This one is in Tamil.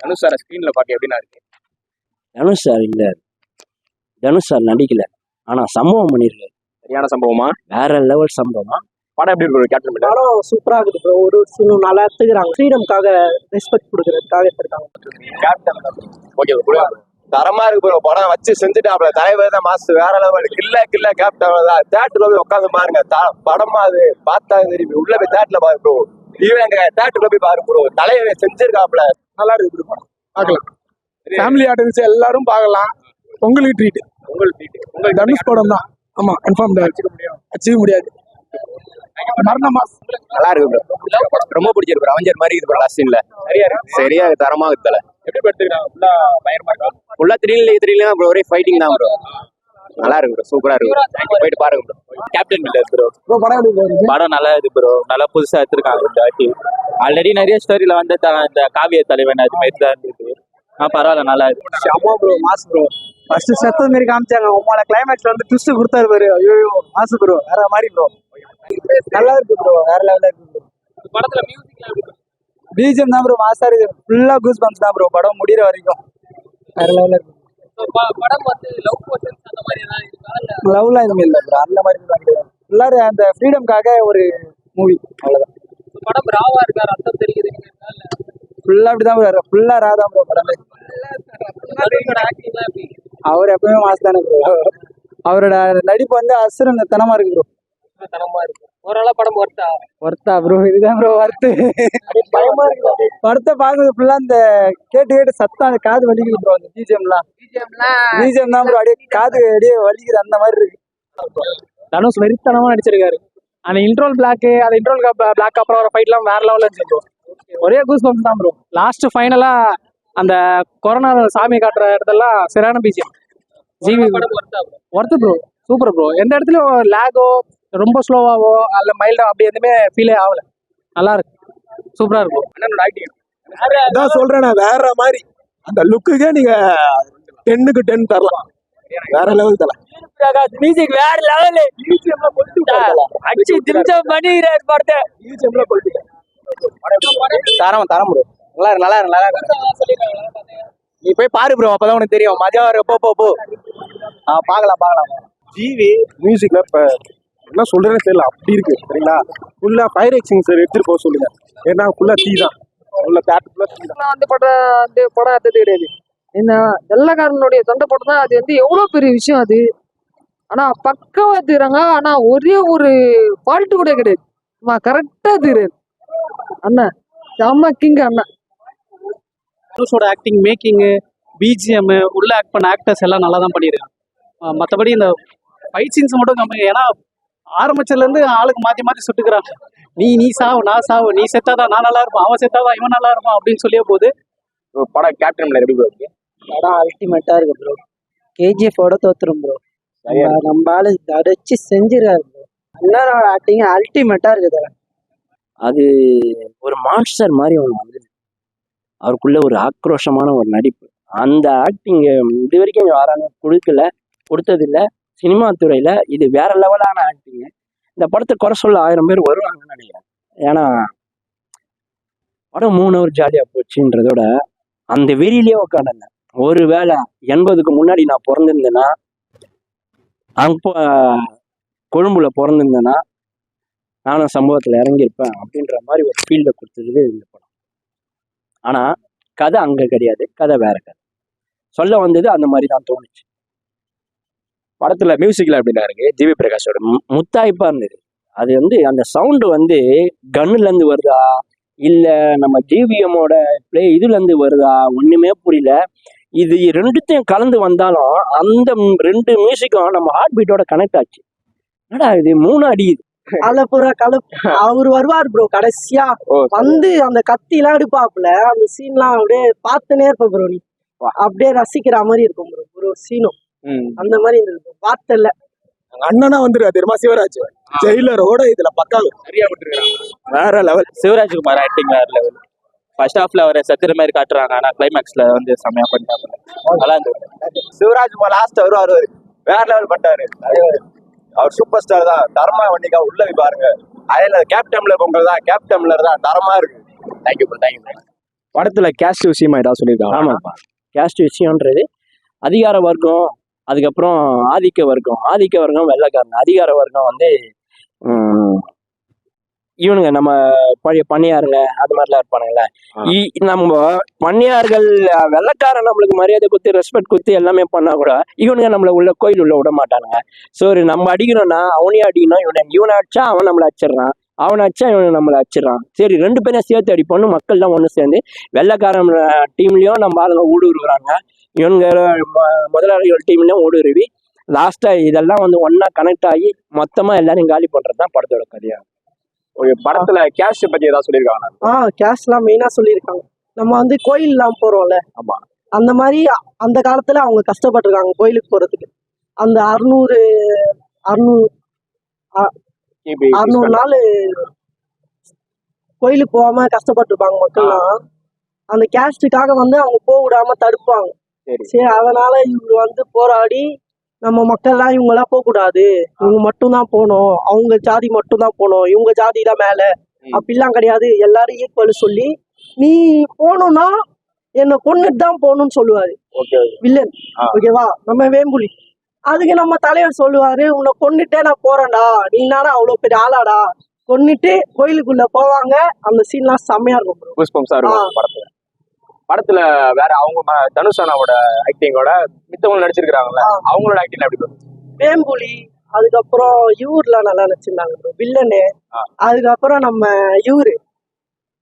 தனுஷ் சார் ஸ்கிரீன்ல பார்க்க எப்படின்னா இருக்கு? தனுஷ் சார் இல்ல, தனுஷ் சார் நடிக்கல, ஆனா சம்பவம் பண்ணிருக்காரு. சரியான சம்பவமா? வேற லெவல் சம்பவமா. படம் எப்படி இருக்கு? கேப்டன் மில்லர் படம் சூப்பரா இருக்குது ப்ரோ. ஒரு சீனும் நல்லா எடுத்துக்கிறாங்க, ஃப்ரீடம்காக ரெஸ்பெக்ட் கொடுக்கறதுக்காக எடுத்துருக்காங்க. கேப்டன் ஓகே தரமா இருக்கு ப்ரோ. படம் வச்சு செஞ்சுட்டாப்ல தலைவர் தான் மாசு வேற லெவல். கில்ல கேப்டன் தான். தேட்டர்ல போய் உட்காந்து பாருங்க. படமா அது பார்த்தா தெரியும். உள்ள போய் தேட்டர்ல பாரு ப்ரோ. ஈவன் எங்க தேட்டர்ல போய் பாரு ப்ரோ. தலைவர் செஞ்சிருக்காப்ல. நல்லா இருக்கு ப்ரோ. பார்க்கலாம், ஃபேமிலி ஆடியன்ஸ் எல்லாரும் பார்க்கலாம். உங்களுக்கு ட்ரீட். உங்களுக்கு தனுஷ் படம் தான். ஆமா, கன்ஃபார்ம் அச்சிக்க முடியாது. மரண மாஸ் நல்லா இருக்கு ப்ரோ. ரொம்ப பிடிச்சிருக்கு ப்ரோ. அவஞ்சர் மாதிரி இருக்கு ப்ரோ. லாஸ்ட் சீன்ல சரியா தரமா இருக்குல. எப்படி படுத்துறாங்க? ஃபுல்லா பயங்கரமா இருக்கா? ஃபுல்லா த்ரில்லிங் ப்ரோ. ஒரே ஃபைட்டிங் தான் ப்ரோ. நல்லா இருக்கு ப்ரோ. சூப்பரா இருக்கு. போயிட்டு பாருங்க ப்ரோ. Captain Miller bro. படம் நல்லா இருக்கு ப்ரோ. நல்லா புதுசா எடுத்துருக்காங்க இந்த வாட்டி. ஆல்ரெடி நிறைய ஸ்டோரியில வந்து இந்த காவிய தலைவன் அது மாதிரி தான் இருக்கு. பரவாயில்ல, நல்லா இருக்கு. ஷமா ப்ரோ, மாஸ் ப்ரோ. ஃபர்ஸ்ட் செத்த மாதிரி காமிச்சாங்க. உங்களோட கிளைமேக்ஸ்ல வந்து ட்விஸ்ட் கொடுத்தாரு பாரு. ஐயோ மாசு ப்ரோ, வேற மாதிரி ப்ரோ. நல்லா இருக்கு ப்ரோ, வேற லெவல்ல இருக்கு ப்ரோ. படத்துல மியூசிக்லாம் இருக்கு. பிஜிஎம் தான் ப்ரோ மாசா இருக்கு. ஃபுல்லா கூஸ் பம்ப்ஸ் தான் ப்ரோ. படம் முடிகிற வரைக்கும் வேற லெவல்ல இருக்கு. படம் வந்து லவ் போர்ஷன்ஸ் அந்த மாதிரி ஏதாவது இருக்கா? இல்ல லவ்லாம் எதுவுமே இல்லை ப்ரோ. அந்த மாதிரி தான் எல்லாரும் அந்த ஃப்ரீடம்காக ஒரு மூவி, அவ்வளவுதான். படம் ராவா இருக்கா? ரத்தம் தெரியுது. ஃபுல்லா அப்படிதான் ப்ரோ. ஃபுல்லா ராதா ப்ரோ படமே. அவர் எப்பவுமே மாஸ் தானே ப்ரோ. அவரோட நடிப்பு வந்து அசுரத்தனமா இருக்கு ப்ரோ. தனமா இருக்கு. ஓரளவு படம் ஒர்த்தா ப்ரோ? இதுதான் ப்ரோ ஒர்த்து. பயமா இருக்கு படத்தை பார்க்கறது. ஃபுல்லா இந்த கேட்டு சத்தம் அந்த காது வலிக்குது ப்ரோ. அந்த பிஜிஎம் தான் ப்ரோ. அப்படியே காது அப்படியே வலிக்குது, அந்த மாதிரி இருக்கு. தனுஷ் வெறித்தனமா நடிச்சிருக்காரு. அந்த இன்ட்ரோல் பிளாக், அந்த இன்ட்ரோல் பிளாக் அப்புறம் வர ஃபைட்லாம் வேற லெவல்ல இருந்துச்சு ப்ரோ. ஒரே கூஸ் பம்ப்ஸ் தான் ப்ரோ. லாஸ்ட் ஃபைனலா அந்த கொரோனா சாமி காட்டுற இடத்தெல்லாம் சரியான BGM. GV worth bro. Super bro. எந்த இடத்துலயும் லேகோ ரொம்ப ஸ்லோவாவோ அல்ல மைல்டா அப்படி எதுவுமே ஃபீலே ஆகல. நல்லா இருக்கு, சூப்பரா இருக்கும். அதான் சொல்றேன், வேற மாதிரி. அந்த லுக்குக்கே நீங்க 10க்கு 10 தரலாம். வேற லெவல் தரலாம். மியூசிக் வேற லெவல். அடிச்சு திரிச்ச பண்ணிக்கிறாரு படத்தை. தரம் ப்ரோ. நல்லா இருக்கு. நீ போய் பாரு ப்ரோ, அப்பதான் உனக்கு தெரியும். மஜா வரும். போ பார்க்கலாம். ஜிவி மியூசிக்ல இப்ப என்ன சொல்றேன்னு தெரியல, அப்படி இருக்கு சரிங்களா. ஃபுல்லா ஃபயர் எக்ஸ்டிங்ஷர் எடுத்துட்டு போக சொல்லுங்க. ஏன்னா ஃபுல்லா தீ தான். உள்ள தேட்டர் ஃபுல்லா தீ தான். வந்து படம் எடுத்தது கிடையாது. என்ன வெள்ளக்காரனுடைய சண்டை போட்டு தான். அது வந்து எவ்வளவு பெரிய விஷயம் அது. ஆனா பக்கவா எடுத்துக்கிறாங்க. ஆனா ஒரே ஒரு ஃபால்ட் கூட கிடையாது. கரெக்டா எடுத்துக்கிறாரு அண்ணா. செம்ம கிங் அண்ணா. தனுஷோட ஆக்டிங், மேக்கிங், பிஜிஎம், உள்ள ஆக்ட் பண்ண ஆக்டர்ஸ் எல்லாம் நல்லா தான் பண்ணியிருக்காங்க. மற்றபடி இந்த ஃபைட் சீன்ஸ் மட்டும் கம்மி. ஏன்னா ஆரம்பிச்சதுல இருந்து ஆளுக்கு மாத்தி சுட்டுக்கிறாங்க. நீ சாவு, நான் சாவு, நீ செத்தாதான் நான் நல்லா இருப்பான், அவன் செத்தாதான் இவன் நல்லா இருப்பான் அப்படின்னு சொல்லியே போகுது. படம் கேப்டன் மில்லர் எப்படி இருக்கு? படம் அல்டிமேட்டா இருக்கு ப்ரோ. கேஜிஎஃபோட தோத்துரும் ப்ரோ. நம்ம ஆளு அடிச்சு செஞ்சிருக்காரு ப்ரோ. எல்லாரோட ஆக்டிங் அல்டிமேட்டா இருக்குது. அது ஒரு மான்ஸ்டர் மாதிரி ஒன்று வந்து அவருக்குள்ள ஒரு ஆக்ரோஷமான ஒரு நடிப்பு. அந்த ஆக்டிங் இது வரைக்கும் யாராங்க கொடுத்ததில்லை சினிமா துறையில. இது வேற லெவலான ஆக்டிங். இந்த படத்தை குறை சொல்ல 1000 பேர் வருவாங்கன்னு நினைக்கிறேன். ஏன்னா படம் 3 ஹவர் ஜாலியா போச்சுன்றதோட அந்த வெறியிலேயே உட்காந்துங்க. ஒரு வேளை 80க்கு முன்னாடி நான் பிறந்திருந்தேன்னா, அப்போ கொழும்புல பிறந்திருந்தேன்னா நானும் சம்பவத்துல இறங்கியிருப்பேன் அப்படின்ற மாதிரி ஒரு ஃபீல்ட கொடுத்தது இந்த படம். ஆனா கதை அங்க கிடையாது. கதை வேற கதை. சொல்ல வந்தது அந்த மாதிரி தான் தோணுச்சு. படத்துல மியூசிக்ல எப்படின்னா இருக்கு? ஜிவி பிரகாஷோட முத்தாய்ப்பா இருந்தது. அது வந்து அந்த சவுண்டு வந்து கன்னுல இருந்து வருதா இல்ல நம்ம ஜிவிஎம்மோட பிளே இதுல இருந்து வருதா ஒண்ணுமே புரியல. இது ரெண்டுத்தையும் கலந்து வந்தாலும் அந்த 2 மியூசிக்கும் நம்ம ஹார்ட் பீட்டோட கனெக்ட் ஆச்சு. என்னடா இது 3 அடிக்குது. அவரு வருவார் ப்ரோ. கடைசியா வந்து அந்த கத்தி எல்லாம் எடுப்பாப்புல. அந்த சீன்லாம் அப்படியே பார்த்துனே இருப்ப ப்ரோ. நீ அப்படியே ரசிக்கிற மாதிரி இருக்கும் ப்ரோ. ஒரு சீனும் அந்த மாதிரி இருந்தது. பார்த்தல அண்ணனா வந்துருக்கா தெரியுமா? சிவராஜ் ஜெயிலரோட இதுல பக்கா சரியா விட்டுருக்காங்க. வேற லெவல். சிவராஜ்குமார் ஆக்டிங் வேற லெவல். ஃபர்ஸ்ட் ஹாஃப்ல அவரை செத்துற மாதிரி காட்டுறாங்க. ஆனா கிளைமேக்ஸ்ல வந்து செம்மையா பண்ணிட்டாங்க. நல்லா இருந்தது. சிவராஜ்குமார் லாஸ்ட் வருவாரு. வேற லெவல் பண்ணிட்டாரு. அவர் சூப்பர் ஸ்டார் தான். தரமா வண்டிக்கா உள்ள போய் பாருங்க. அதில் கேப்டன் மில்லர் பொங்கல் தான். கேப்டன் மில்லர் தான் தரமா இருக்கு. தேங்க்யூ. படத்துல கேஸ்ட் விஷயமா ஏதாவது சொல்லியிருக்காங்க? ஆமாப்பா, கேஸ்ட் விஷயம்ன்றது அதிகார வர்க்கம், அதுக்கப்புறம் ஆதிக்க வர்க்கம் வெள்ளைக்காரன், அதிகார வர்க்கம் வந்து இவனுங்க நம்ம பழைய பண்ணையாருங்க அது மாதிரிலாம் இருப்பானுங்களே. நம்ம பண்ணையார்கள் வெள்ளைக்காரன் நம்மளுக்கு மரியாதை குத்தி ரெஸ்பெக்ட் குத்தி எல்லாமே பண்ணா கூட இவனுங்க நம்மள உள்ள கோயில் உள்ள விட மாட்டானுங்க. சரி, நம்ம அடிக்கணும்னா அவனையும் அடிக்கணும், இவனை அடிச்சா அவன் நம்மளை அடிச்சிடறான், அவனை அடிச்சா இவனை நம்மளை அடிச்சிடறான். சரி, 2 பேரையும் சேர்த்து அடிப்போம்னு மக்கள்லாம் ஒன்று சேர்ந்து வெள்ளைக்காரன் டீம்லயும் நம்ம ஆளுங்க ஊடுருவுறாங்க, இவனுங்க முதலாளிகள் டீம்லயும் ஊடுருவி லாஸ்டா இதெல்லாம் வந்து ஒன்னா கனெக்ட் ஆகி மொத்தமா எல்லாரையும் காலி பண்றதுதான் படத்தோட கதையா. ஒரு படத்துல கேஸ்ட் பத்தி ஏதாவது சொல்லியிருக்காங்க? கேஷ்லாம் மெயினா சொல்லியிருக்காங்க. நம்ம வந்து கோயில்லாம் போறோம்ல, ஆமா. அந்த மாதிரி அந்த காலத்துல அவங்க கஷ்டப்பட்டிருக்காங்க கோயிலுக்கு போறதுக்கு. அந்த 600 நாள் கோயிலுக்கு போகாம கஷ்டப்பட்டிருப்பாங்க மக்கள்லாம். அந்த கேஸ்டுக்காக வந்து அவங்க போக விடாம தடுப்பாங்க. சரி, அதனால இவங்க வந்து போராடி நம்ம மக்கள்லாம் இவங்கெல்லாம் போக கூடாது, இவங்க மட்டும்தான் போகணும், அவங்க ஜாதி மட்டும்தான் போகணும், இவங்க ஜாதி தான் மேல, அப்படிலாம் கிடையாது, எல்லாரும் ஈக்குவல் சொல்லி நீ போகணும்னா என்னை கொன்னுட்டு தான் போகணும்னு சொல்லுவாரு வில்லன். ஓகேவா, நம்ம வேம்புலி. அதுக்கு நம்ம தலைவர் சொல்லுவாரு, உன்னை கொன்னுட்டே நான் போறேன்டா, நீ நானா அவ்வளவு பெரிய ஆளாடா, கொன்னுட்டு கோயிலுக்குள்ள போவாங்க. அந்த சீன்லாம் செம்மையா இருக்கும். படத்துல வேற அவங்க தனுஷானாவோட ஆக்டிங்கோட மித்தவங்க நடிச்சிருக்காங்கல்ல, அவங்களோட ஆக்டிங் எப்படி இருக்கும்? வேம்புலி, அதுக்கப்புறம் இவர்லாம் நல்லா நடிச்சிருந்தாங்க வில்லனு. அதுக்கப்புறம் நம்ம இவரு